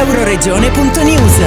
Euroregione.news.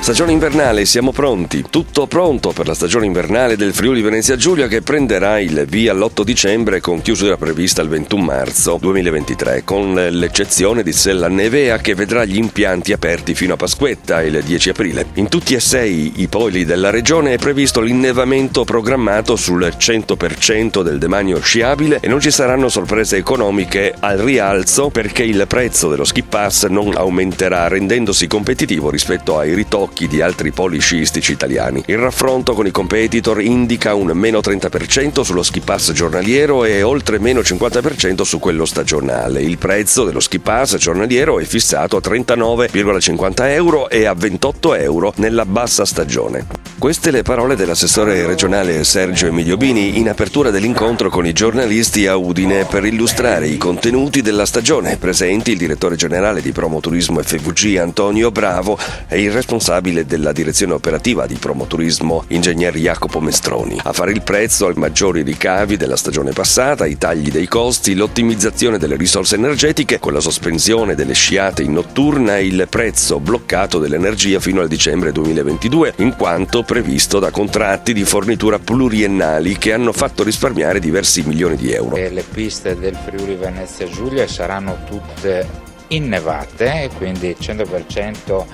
Stagione invernale, siamo pronti. Tutto pronto per la stagione invernale del Friuli Venezia Giulia, che prenderà il via l'8 dicembre con chiusura prevista il 21 marzo 2023, con l'eccezione di Sella Nevea, che vedrà gli impianti aperti fino a Pasquetta il 10 aprile. In tutti e 6 i poli della regione è previsto l'innevamento programmato sul 100% del demanio sciabile e non ci saranno sorprese economiche al rialzo, perché il prezzo dello ski pass non aumenterà, rendendosi competitivo rispetto ai ritocchi di altri poli sciistici italiani. Il raffronto con i competitor indica un meno 30% sullo ski pass giornaliero e oltre meno 50% su quello stagionale. Il prezzo dello ski pass giornaliero è fissato a 39,50 euro e a 28 euro nella bassa stagione. Queste le parole dell'assessore regionale Sergio Emilio Bini in apertura dell'incontro con i giornalisti a Udine per illustrare i contenuti della stagione. Presenti il direttore generale di Promoturismo FVG Antonio Bravo e il responsabile della direzione operativa di Promoturismo ingegner Jacopo Mestroni. A fare il prezzo ai maggiori ricavi della stagione passata, i tagli dei costi, l'ottimizzazione delle risorse energetiche con la sospensione delle sciate in notturna e il prezzo bloccato dell'energia fino al dicembre 2022, in quanto previsto da contratti di fornitura pluriennali che hanno fatto risparmiare diversi milioni di euro. Le piste del Friuli Venezia Giulia saranno tutte innevate, quindi 100%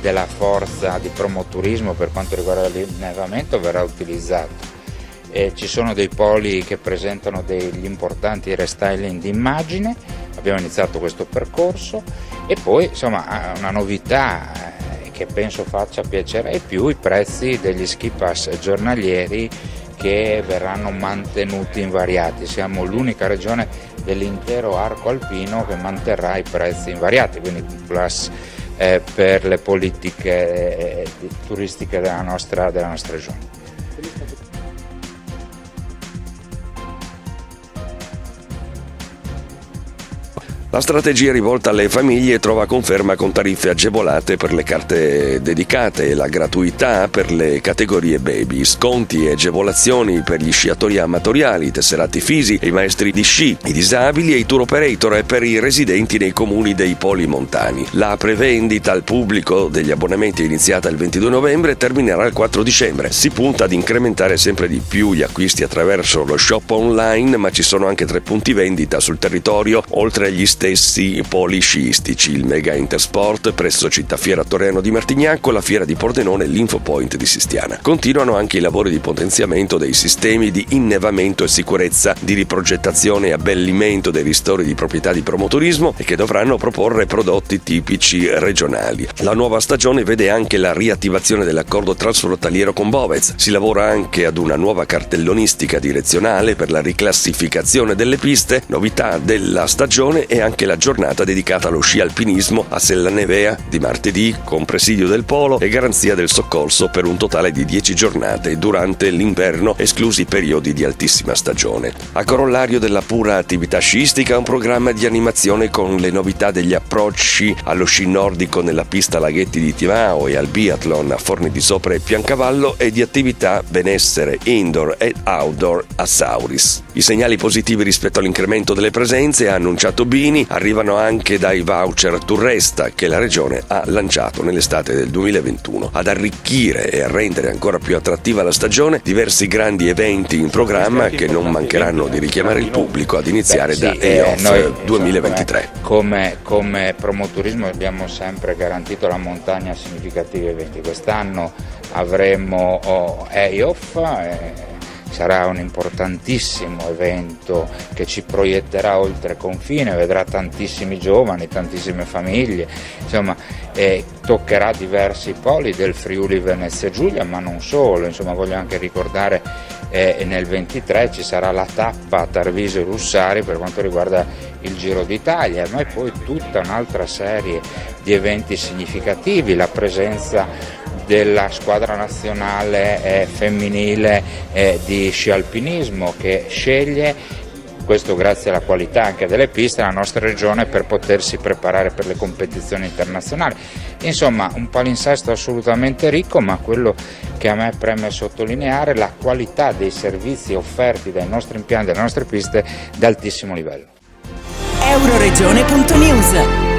della forza di Promoturismo per quanto riguarda l'innevamento verrà utilizzato. Ci sono dei poli che presentano degli importanti restyling di immagine, abbiamo iniziato questo percorso e poi insomma una novità che penso faccia piacere ai più, i prezzi degli ski pass giornalieri che verranno mantenuti invariati. Siamo l'unica regione dell'intero arco alpino che manterrà i prezzi invariati, quindi un plus per le politiche turistiche della nostra regione. La strategia rivolta alle famiglie trova conferma con tariffe agevolate per le carte dedicate e la gratuità per le categorie baby, sconti e agevolazioni per gli sciatori amatoriali, i tesserati fisi, i maestri di sci, i disabili e i tour operator e per i residenti nei comuni dei poli montani. La prevendita al pubblico degli abbonamenti è iniziata il 22 novembre e terminerà il 4 dicembre. Si punta ad incrementare sempre di più gli acquisti attraverso lo shop online, ma ci sono anche 3 punti vendita sul territorio, oltre agli stessi poli sciistici, il Mega Intersport presso Città Fiera Torreno di Martignacco, la Fiera di Pordenone e l'Infopoint di Sistiana. Continuano anche i lavori di potenziamento dei sistemi di innevamento e sicurezza, di riprogettazione e abbellimento dei ristori di proprietà di Promoturismo e che dovranno proporre prodotti tipici regionali. La nuova stagione vede anche la riattivazione dell'accordo transfrontaliero con Bovez. Si lavora anche ad una nuova cartellonistica direzionale per la riclassificazione delle piste, novità della stagione e anche la giornata dedicata allo sci alpinismo a Sella Nevea di martedì con presidio del polo e garanzia del soccorso per un totale di 10 giornate durante l'inverno, esclusi i periodi di altissima stagione. A corollario della pura attività sciistica, un programma di animazione con le novità degli approcci allo sci nordico nella pista Laghetti di Timao e al biathlon a Forni di Sopra e Piancavallo e di attività benessere indoor e outdoor a Sauris. I segnali positivi rispetto all'incremento delle presenze, ha annunciato Bini, arrivano anche dai voucher Turresta che la regione ha lanciato nell'estate del 2021. Ad arricchire e a rendere ancora più attrattiva la stagione, diversi grandi eventi in programma che non mancheranno di richiamare il pubblico ad iniziare da EOF 2023. Come Promoturismo abbiamo sempre garantito alla montagna significativi eventi. Quest'anno avremo EOF, sarà un importantissimo evento che ci proietterà oltre confine, vedrà tantissimi giovani, tantissime famiglie, insomma toccherà diversi poli del Friuli Venezia Giulia, ma non solo, insomma voglio anche ricordare nel 23 ci sarà la tappa a Tarviso e Russari per quanto riguarda il Giro d'Italia, ma poi tutta un'altra serie di eventi significativi, la presenza della squadra nazionale femminile di sci alpinismo che sceglie, questo grazie alla qualità anche delle piste, la nostra regione per potersi preparare per le competizioni internazionali. Insomma, un palinsesto assolutamente ricco, ma quello che a me preme sottolineare è la qualità dei servizi offerti dai nostri impianti, dalle nostre piste, d'altissimo livello. Euroregione.news